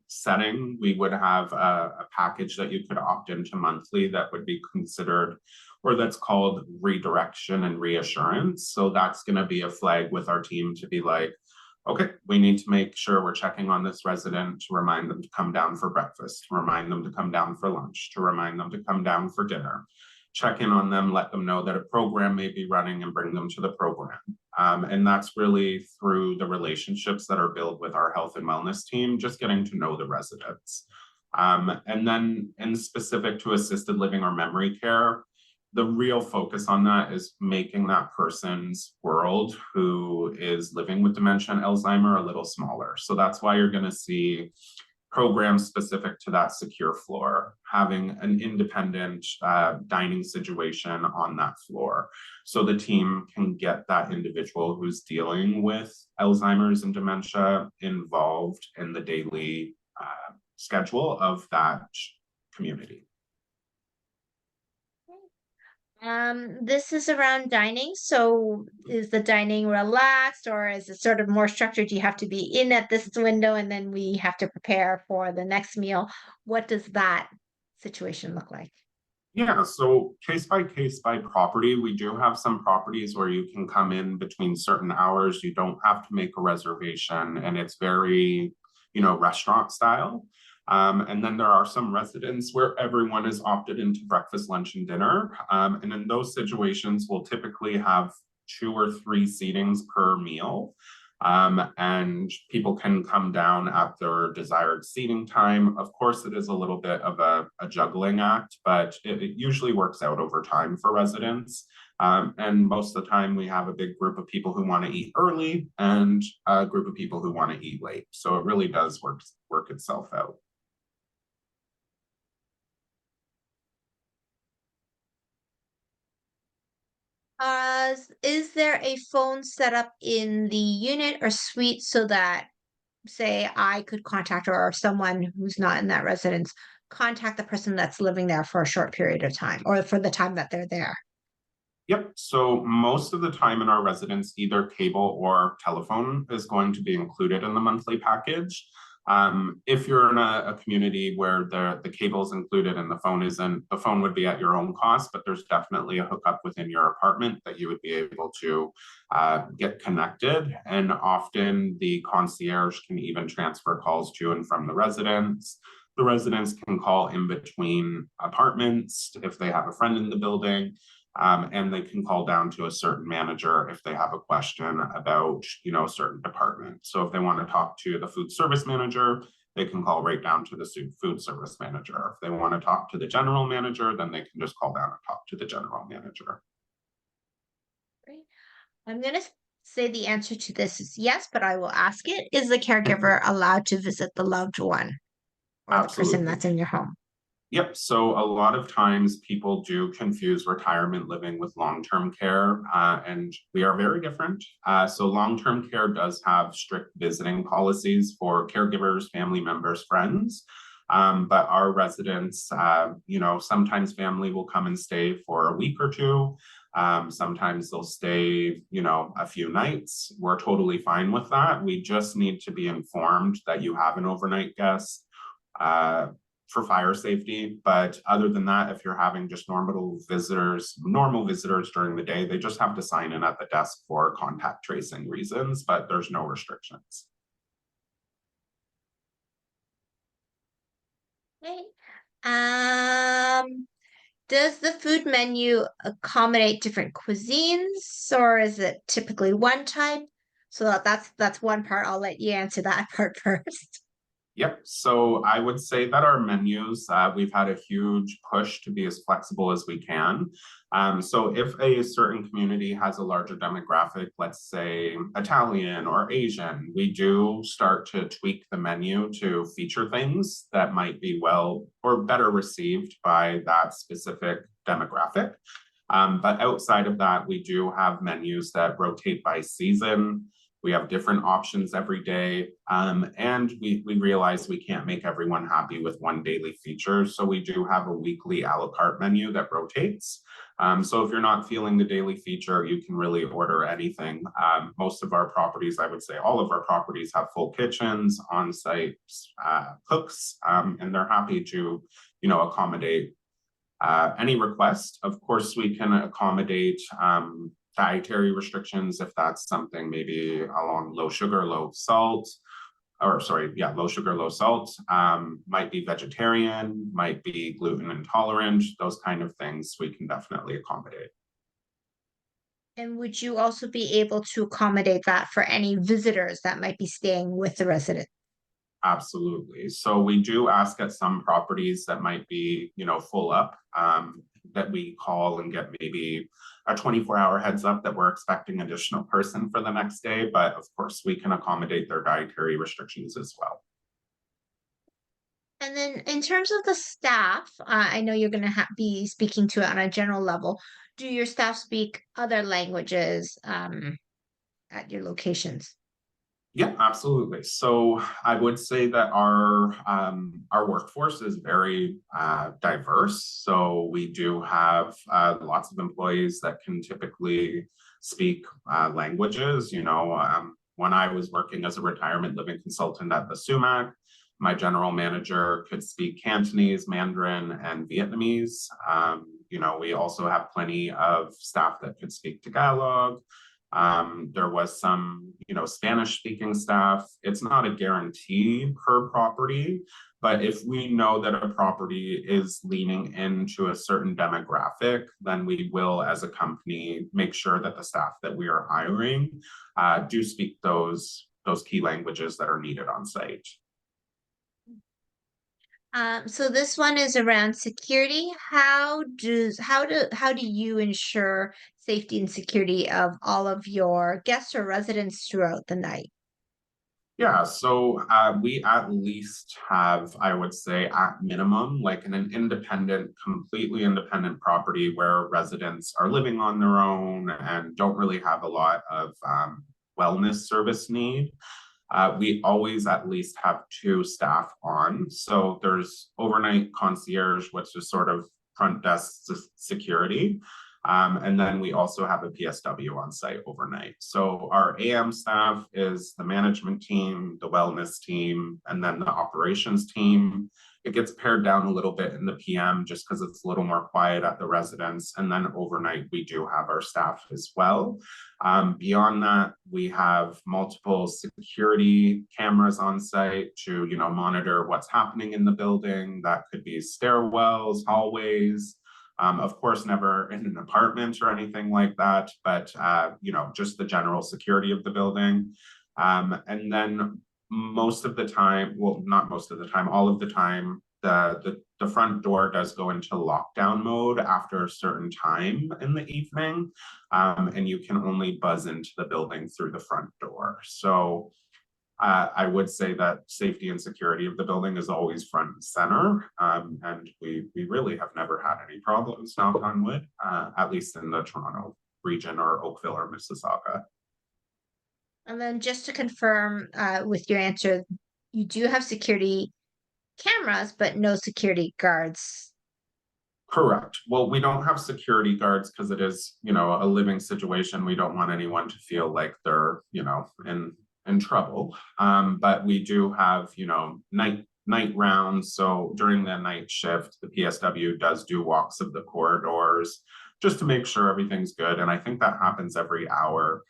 setting, we would have a package that you could opt into monthly that would be considered, or that's called redirection and reassurance. So that's going to be a flag with our team to be like, okay, we need to make sure we're checking on this resident to remind them to come down for breakfast, to remind them to come down for lunch, to remind them to come down for dinner. Check in on them, let them know that a program may be running, and bring them to the program. And that's really through the relationships that are built with our health and wellness team, just getting to know the residents. And then in specific to assisted living or memory care, the real focus on that is making that person's world who is living with dementia and Alzheimer a little smaller. So that's why you're going to see programs specific to that secure floor, having an independent dining situation on that floor, so the team can get that individual who's dealing with Alzheimer's and dementia involved in the daily schedule of that community. This is around dining. So is the dining relaxed, or is it sort of more structured? You have to be in at this window and then we have to prepare for the next meal. What does that situation look like? Yeah, so case by property, we do have some properties where you can come in between certain hours. You don't have to make a reservation, and it's very, restaurant style. And then there are some residents where everyone is opted into breakfast, lunch, and dinner. And in those situations, we'll typically have 2 or 3 seatings per meal. And people can come down at their desired seating time. Of course, it is a little bit of a juggling act, but it usually works out over time for residents. And most of the time we have a big group of people who want to eat early and a group of people who want to eat late. So it really does work itself out. Is there a phone set up in the unit or suite so that, say, I could contact or someone who's not in that residence contact the person that's living there for a short period of time or for the time that they're there? Yep, so most of the time in our residence, either cable or telephone is going to be included in the monthly package. If you're in a community where the cable is included and the phone isn't, the phone would be at your own cost, but there's definitely a hookup within your apartment that you would be able to get connected. And often the concierge can even transfer calls to and from the residents. The residents can call in between apartments if they have a friend in the building. And they can call down to a certain manager if they have a question about, a certain department. So if they want to talk to the food service manager, they can call right down to the food service manager. If they want to talk to the general manager, then they can just call down and talk to the general manager. Great. I'm going to say the answer to this is yes, but I will ask it. Is the caregiver allowed to visit the loved one or the person Absolutely. that's in your home? Yep. So a lot of times people do confuse retirement living with long-term care, and we are very different. So long-term care does have strict visiting policies for caregivers, family members, friends. But our residents, sometimes family will come and stay for a week or two. Sometimes they'll stay, a few nights. We're totally fine with that. We just need to be informed that you have an overnight guest. For fire safety. But other than that, if you're having just normal visitors during the day, they just have to sign in at the desk for contact tracing reasons, but there's no restrictions. Okay. Does the food menu accommodate different cuisines, or is it typically one type? So that's one part. I'll let you answer that part first. Yep. So I would say that our menus, we've had a huge push to be as flexible as we can. So if a certain community has a larger demographic, let's say Italian or Asian, we do start to tweak the menu to feature things that might be well or better received by that specific demographic. But outside of that, we do have menus that rotate by season. We have different options every day. And we realize we can't make everyone happy with one daily feature. So we do have a weekly a la carte menu that rotates. So if you're not feeling the daily feature, you can really order anything. Most of our properties, I would say all of our properties have full kitchens, on-site cooks, and they're happy to, accommodate any request. Of course, we can accommodate dietary restrictions if that's something maybe along low sugar, low salt, low sugar, low salt, might be vegetarian, might be gluten intolerant, those kind of things we can definitely accommodate. And would you also be able to accommodate that for any visitors that might be staying with the resident? Absolutely. So we do ask at some properties that might be, full up, that we call and get maybe a 24-hour heads up that we're expecting additional person for the next day. But of course, we can accommodate their dietary restrictions as well. And then in terms of the staff, I know you're going to be speaking to it on a general level. Do your staff speak other languages at your locations? Yeah, absolutely. So I would say that our workforce is very diverse. So we do have lots of employees that can typically speak languages. When I was working as a retirement living consultant at the Sumac, my general manager could speak Cantonese, Mandarin, and Vietnamese. We also have plenty of staff that could speak Tagalog. There was some, Spanish speaking staff. It's not a guarantee per property, but if we know that a property is leaning into a certain demographic, then we will, as a company, make sure that the staff that we are hiring do speak those key languages that are needed on site. So this one is around security. How do you ensure safety and security of all of your guests or residents throughout the night? Yeah, so we at least have, I would say, at minimum, like an independent, completely independent property where residents are living on their own and don't really have a lot of wellness service need. We always at least have two staff on. So there's overnight concierge, which is sort of front desk security. And then we also have a PSW on site overnight. So our AM staff is the management team, the wellness team, and then the operations team. It gets pared down a little bit in the PM just because it's a little more quiet at the residence. And then overnight, we do have our staff as well. Beyond that, we have multiple security cameras on site to, monitor what's happening in the building. That could be stairwells, hallways. Of course, never in an apartment or anything like that, but just the general security of the building. And then most of the time, well, not most of the time, all of the time, the front door does go into lockdown mode after a certain time in the evening, and you can only buzz into the building through the front door. So I would say that safety and security of the building is always front and center, and we really have never had any problems, knock on wood, at least in the Toronto region or Oakville or Mississauga. And then just to confirm with your answer, you do have security cameras, but no security guards. Correct. Well, we don't have security guards because it is, a living situation. We don't want anyone to feel like they're, in trouble. But we do have, night rounds. So during the night shift, the PSW does do walks of the corridors just to make sure everything's good. And I think that happens every hour.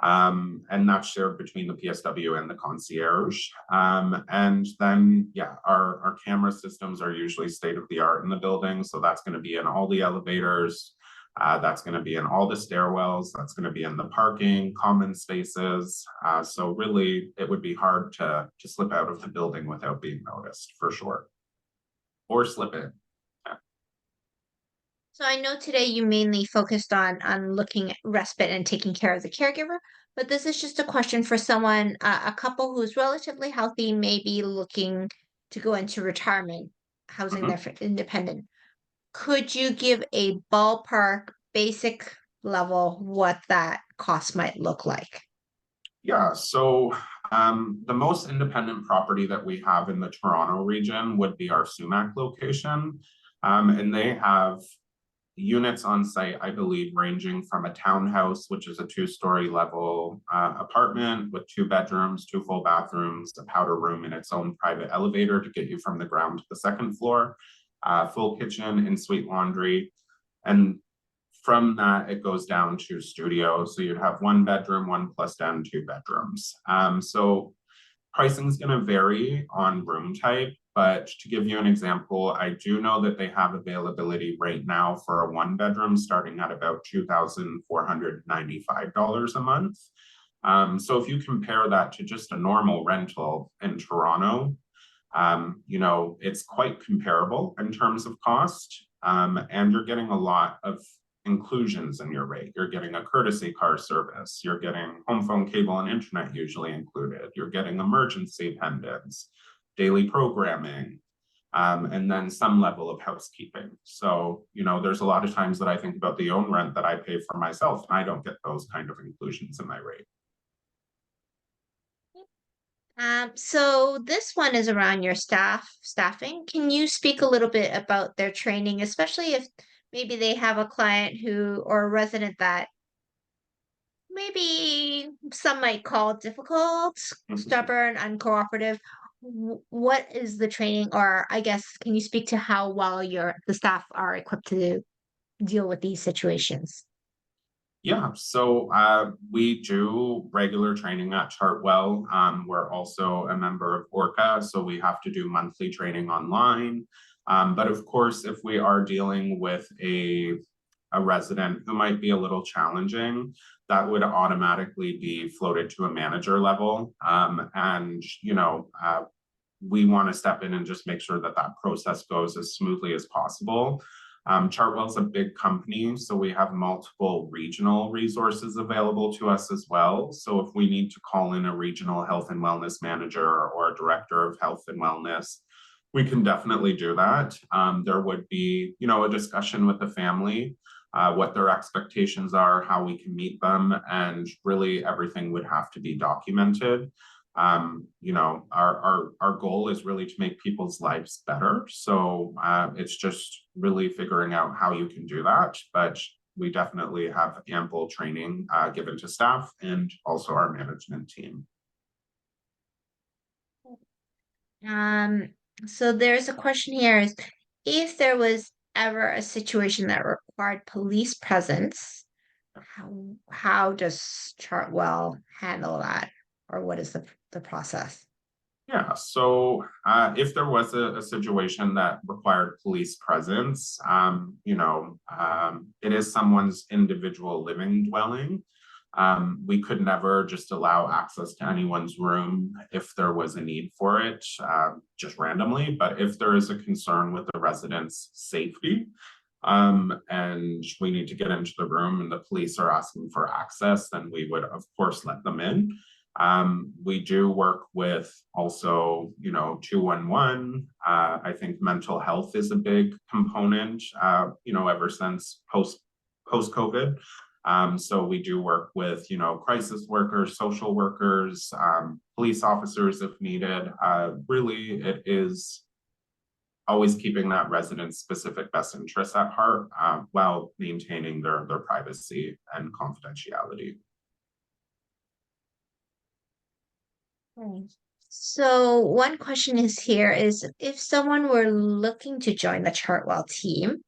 And that's shared between the PSW and the concierge. And then, our camera systems are usually state of the art in the building. So that's going to be in all the elevators. That's going to be in all the stairwells. That's going to be in the parking, common spaces. So really, it would be hard to slip out of the building without being noticed, for sure. Or slip in. So I know today you mainly focused on looking at respite and taking care of the caregiver, but this is just a question for someone, a couple who's relatively healthy, maybe looking to go into retirement, housing their independent. Could you give a ballpark basic level what that cost might look like? Yeah, so the most independent property that we have in the Toronto region would be our Sumac location. And they have units on site, I believe, ranging from a townhouse, which is a 2-story level apartment with 2 bedrooms, 2 full bathrooms, a powder room, and its own private elevator to get you from the ground to the second floor, full kitchen, in-suite laundry. And from that, it goes down to studio. So you'd have 1 bedroom, 1 plus den, 2 bedrooms. So pricing is going to vary on room type. But to give you an example, I do know that they have availability right now for a 1-bedroom starting at about $2,495 a month. So if you compare that to just a normal rental in Toronto, it's quite comparable in terms of cost. And you're getting a lot of inclusions in your rate. You're getting a courtesy car service. You're getting home phone, cable, and internet usually included. You're getting emergency attendants, daily programming, and then some level of housekeeping. So, there's a lot of times that I think about the own rent that I pay for myself, and I don't get those kind of inclusions in my rate. So this one is around your staffing. Can you speak a little bit about their training, especially if maybe they have a client who or a resident that maybe some might call difficult, stubborn, uncooperative. What is the training, or I guess, can you speak to how well the staff are equipped to deal with these situations? Yeah, so we do regular training at Chartwell. We're also a member of ORCA, so we have to do monthly training online. But of course, if we are dealing with a resident who might be a little challenging, that would automatically be floated to a manager level. And we want to step in and just make sure that that process goes as smoothly as possible. Chartwell's a big company, so we have multiple regional resources available to us as well. So if we need to call in a regional health and wellness manager or a director of health and wellness, we can definitely do that. There would be, a discussion with the family, what their expectations are, how we can meet them, and really everything would have to be documented. Our goal is really to make people's lives better. So it's just really figuring out how you can do that. But we definitely have ample training given to staff and also our management team. So there's a question here is if there was ever a situation that required police presence, how does Chartwell handle that? Or what is the process? Yeah, so if there was a situation that required police presence, it is someone's individual living dwelling. We could never just allow access to anyone's room if there was a need for it, just randomly. But if there is a concern with the residents' safety, and we need to get into the room and the police are asking for access, then we would, of course, let them in. We do work with also, 211. I think mental health is a big component, ever since post-COVID. So we do work with, crisis workers, social workers, police officers if needed. Really, it is always keeping that resident's specific best interests at heart while maintaining their privacy and confidentiality. So one question is here is if someone were looking to join the Chartwell team,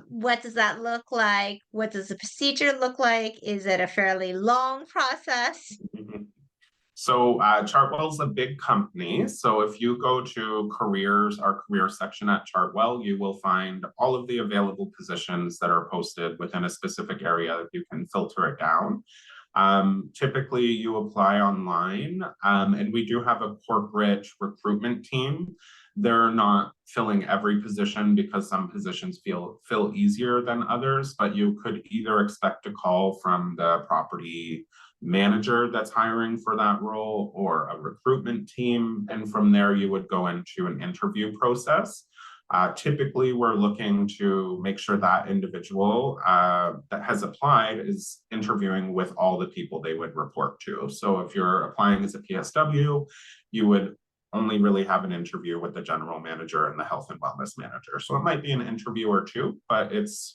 what does that look like? What does the procedure look like? Is it a fairly long process? So Chartwell's a big company. So if you go to careers, our career section at Chartwell, you will find all of the available positions that are posted within a specific area. You can filter it down. Typically you apply online, and we do have a corporate recruitment team. They're not filling every position because some positions fill easier than others, but you could either expect a call from the property manager that's hiring for that role or a recruitment team. And from there, you would go into an interview process. Typically, we're looking to make sure that individual that has applied is interviewing with all the people they would report to. So if you're applying as a PSW, you would only really have an interview with the general manager and the health and wellness manager. So it might be an interview or two, but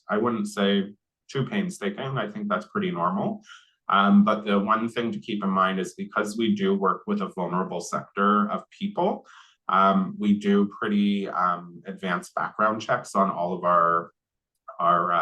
I wouldn't say too painstaking. I think that's pretty normal. But the one thing to keep in mind is because we do work with a vulnerable sector of people, we do pretty advanced background checks on all of our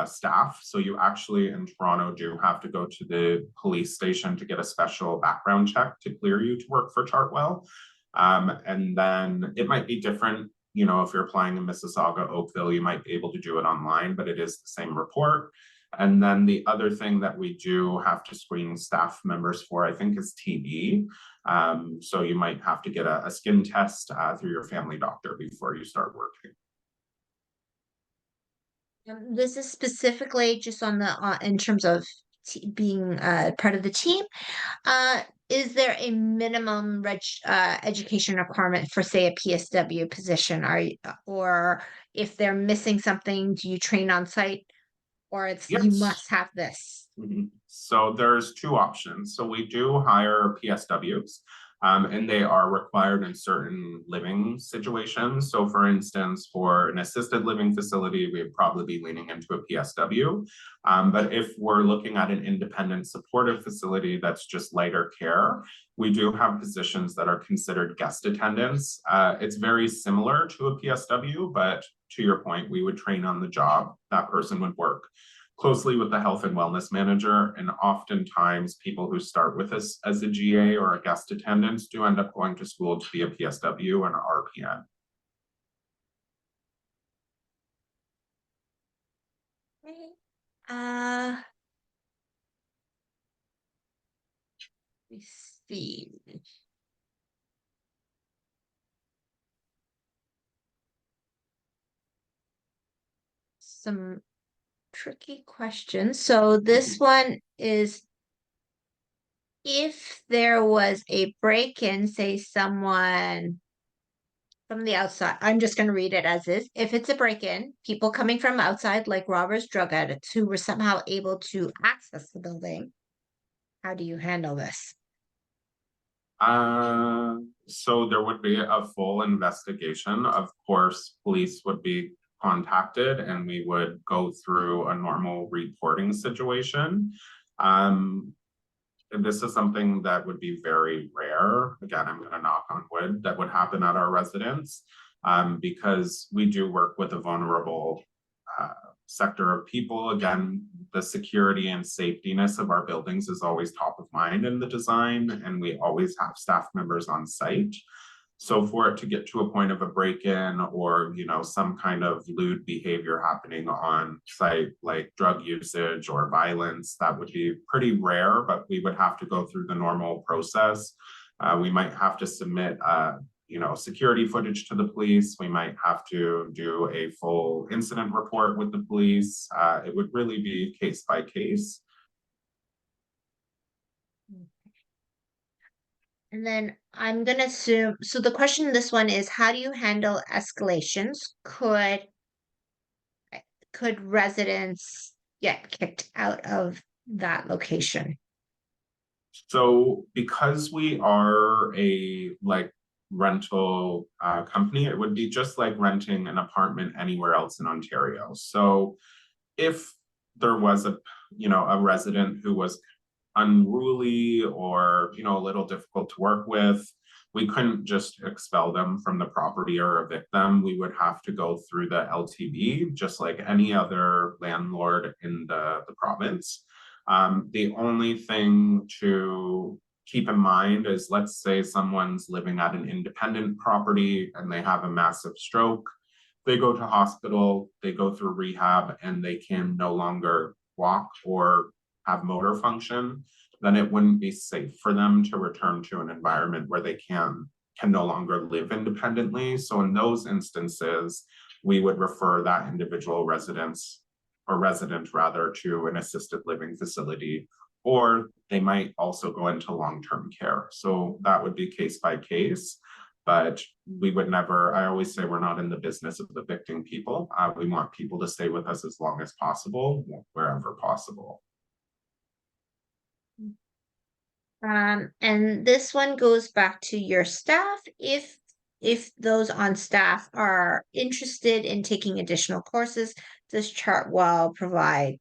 staff. So you actually in Toronto do have to go to the police station to get a special background check to clear you to work for Chartwell. And then it might be different, if you're applying in Mississauga, Oakville, you might be able to do it online, but it is the same report. And then the other thing that we do have to screen staff members for, I think, is TB. So you might have to get a skin test through your family doctor before you start working. This is specifically just on the in terms of being part of the team. Is there a minimum education requirement for, say, a PSW position? Or if they're missing something, do you train on site? Or you must have this? So there's two options. So we do hire PSWs, and they are required in certain living situations. So for instance, for an assisted living facility, we'd probably be leaning into a PSW. But if we're looking at an independent supportive facility that's just lighter care, we do have positions that are considered guest attendants. It's very similar to a PSW, but to your point, we would train on the job. That person would work closely with the health and wellness manager. And oftentimes people who start with us as a GA or a guest attendant do end up going to school to be a PSW and an RPN. Let me see. some tricky questions. So this one is, if there was a break-in, say someone from the outside, I'm just going to read it as is. If it's a break-in, people coming from outside, like robbers, drug addicts, who were somehow able to access the building, how do you handle this? So there would be a full investigation. Of course, police would be contacted and we would go through a normal reporting situation. And this is something that would be very rare. Again, I'm going to knock on wood, that would happen at our residence, because we do work with a vulnerable sector of people. Again, the security and safetyness of our buildings is always top of mind in the design, and we always have staff members on site. So for it to get to a point of a break-in or, some kind of lewd behavior happening on site, like drug usage or violence, that would be pretty rare, but we would have to go through the normal process. We might have to submit, security footage to the police. We might have to do a full incident report with the police. It would really be case by case. And then I'm going to assume, so the question in this one is, how do you handle escalations? Could residents get kicked out of that location? So because we are a rental company, it would be just like renting an apartment anywhere else in Ontario. So if there was a resident who was unruly or a little difficult to work with, we couldn't just expel them from the property or evict them. We would have to go through the LTB just like any other landlord in the province. The only thing to keep in mind is, let's say someone's living at an independent property and they have a massive stroke. They go to hospital, they go through rehab, and they can no longer walk or have motor function, then it wouldn't be safe for them to return to an environment where they can no longer live independently. So in those instances, we would refer that individual resident rather to an assisted living facility, or they might also go into long-term care. So that would be case by case. But we would never, I always say we're not in the business of evicting people. We want people to stay with us as long as possible, wherever possible. And this one goes back to your staff. If those on staff are interested in taking additional courses, does Chartwell provide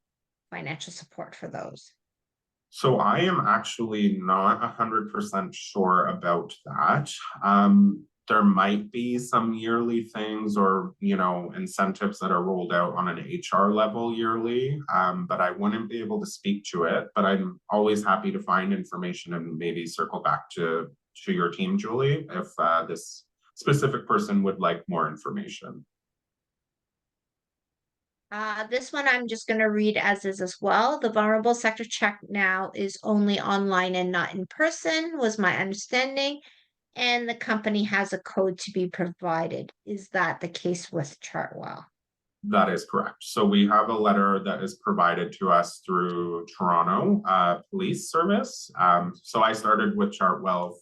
financial support for those? So I am actually not 100% sure about that. There might be some yearly things or, incentives that are rolled out on an HR level yearly, but I wouldn't be able to speak to it. But I'm always happy to find information and maybe circle back to your team, Julie, if this specific person would like more information. This one I'm just going to read as is as well. The vulnerable sector check now is only online and not in person, was my understanding. And the company has a code to be provided. Is that the case with Chartwell? That is correct. So we have a letter that is provided to us through Toronto Police Service. So I started with Chartwell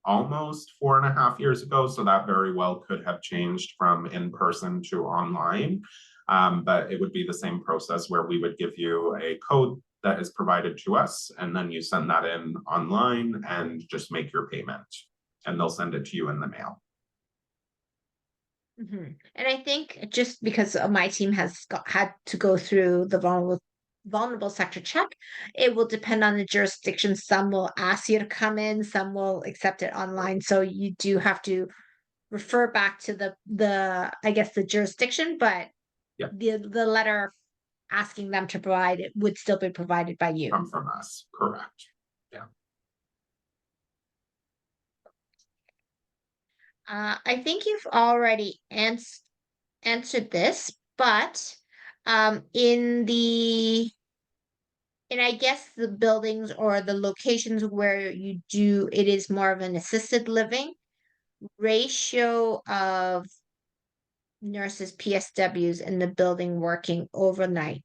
almost 4.5 years ago. So that very well could have changed from in person to online. But it would be the same process where we would give you a code that is provided to us, and then you send that in online and just make your payment, and they'll send it to you in the mail. Mm-hmm. And I think just because my team has had to go through the vulnerable sector check, it will depend on the jurisdiction. Some will ask you to come in, some will accept it online. So you do have to refer back to the I guess the jurisdiction, but yeah, the letter asking them to provide it would still be provided by you. Come from us, correct. Yeah. I think you've already answered this, but in I guess the buildings or the locations where you do, it is more of an assisted living ratio of nurses, PSWs in the building working overnight?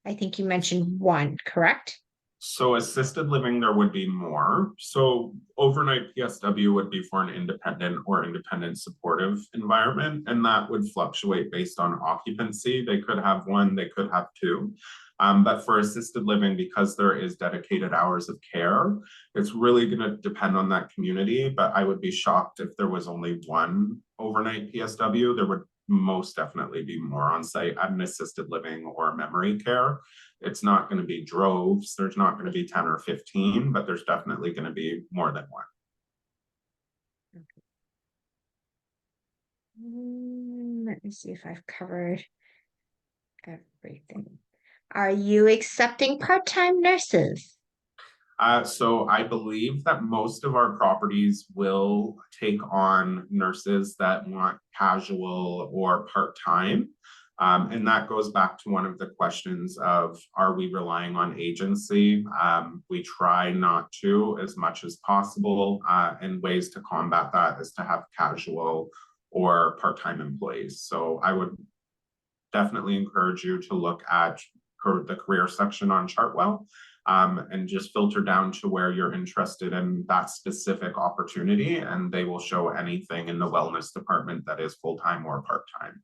I think you mentioned one, correct? So assisted living, there would be more. So overnight PSW would be for an independent or independent supportive environment, and that would fluctuate based on occupancy. They could have one, they could have two. But for assisted living, because there is dedicated hours of care, it's really going to depend on that community. But I would be shocked if there was only one overnight PSW. There would most definitely be more on site at an assisted living or memory care. It's not going to be droves. There's not going to be 10 or 15, but there's definitely going to be more than one. Let me see if I've covered everything. Are you accepting part-time nurses? So I believe that most of our properties will take on nurses that want casual or part-time. And that goes back to one of the questions of, are we relying on agency? We try not to as much as possible, and ways to combat that is to have casual or part-time employees. So I would definitely encourage you to look at the career section on Chartwell, and just filter down to where you're interested in that specific opportunity, and they will show anything in the wellness department that is full-time or part-time.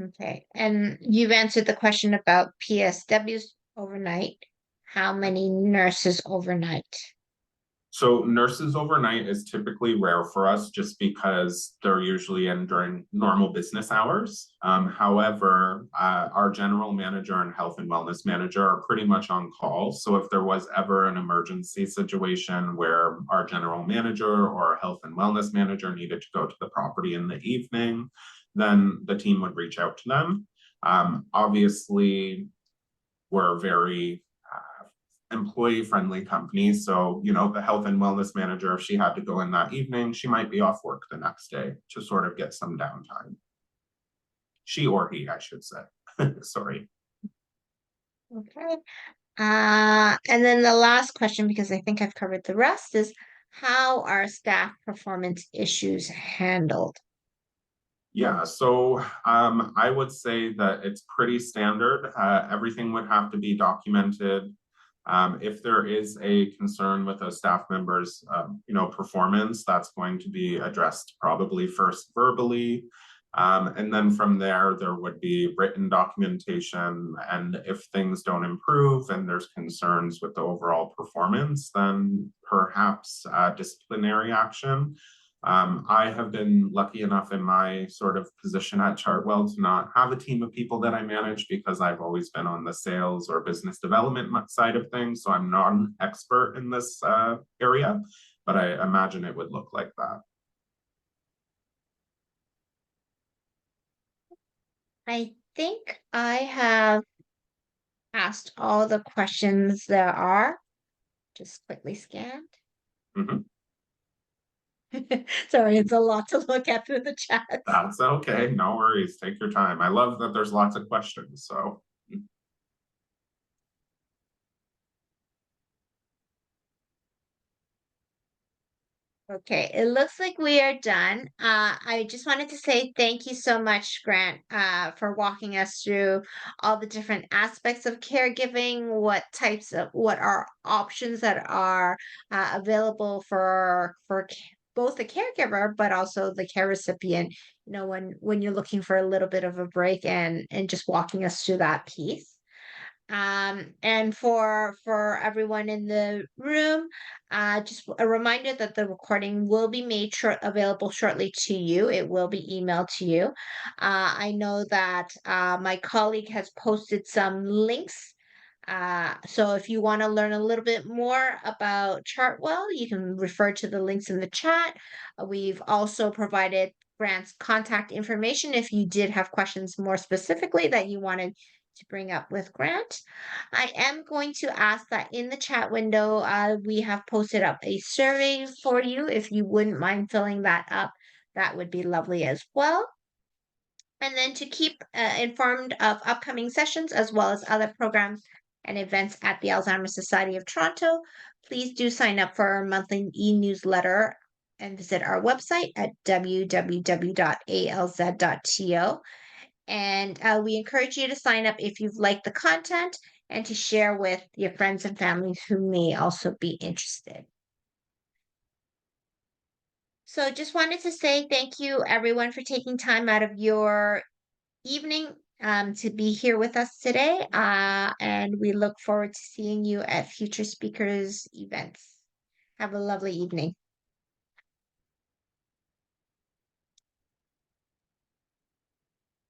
Okay, and you've answered the question about PSWs overnight. How many nurses overnight? So nurses overnight is typically rare for us just because they're usually in during normal business hours. However, our general manager and health and wellness manager are pretty much on call. So if there was ever an emergency situation where our general manager or health and wellness manager needed to go to the property in the evening, then the team would reach out to them. Obviously, we're very employee-friendly company. So, the health and wellness manager, if she had to go in that evening, she might be off work the next day to sort of get some downtime. She or he, I should say. Sorry. Okay. And then the last question, because I think I've covered the rest, is how are staff performance issues handled? Yeah, so I would say that it's pretty standard. Everything would have to be documented. If there is a concern with a staff member's, performance, that's going to be addressed probably first verbally. And then from there would be written documentation. And if things don't improve and there's concerns with the overall performance, then perhaps disciplinary action. I have been lucky enough in my sort of position at Chartwell to not have a team of people that I manage because I've always been on the sales or business development side of things. So I'm not an expert in this area, but I imagine it would look like that. I think I have asked all the questions there are. Just quickly scanned. Mhm. Sorry, it's a lot to look at through the chat. That's okay. No worries. Take your time. I love that there's lots of questions. So. Okay, it looks like we are done. I just wanted to say thank you so much, Grant, for walking us through all the different aspects of caregiving, what are options that are available for both the caregiver, but also the care recipient. When you're looking for a little bit of a break and just walking us through that piece. And for everyone in the room, just a reminder that the recording will be made available shortly to you. It will be emailed to you. I know that my colleague has posted some links. So if you want to learn a little bit more about Chartwell, you can refer to the links in the chat. We've also provided Grant's contact information if you did have questions more specifically that you wanted to bring up with Grant. I am going to ask that in the chat window, we have posted up a survey for you. If you wouldn't mind filling that up, that would be lovely as well. And then to keep informed of upcoming sessions as well as other programs and events at the Alzheimer's Society of Toronto, please do sign up for our monthly e-newsletter and visit our website at www.alz.to. And we encourage you to sign up if you've liked the content and to share with your friends and families who may also be interested. So just wanted to say thank you everyone for taking time out of your evening to be here with us today. And we look forward to seeing you at future speakers events. Have a lovely evening.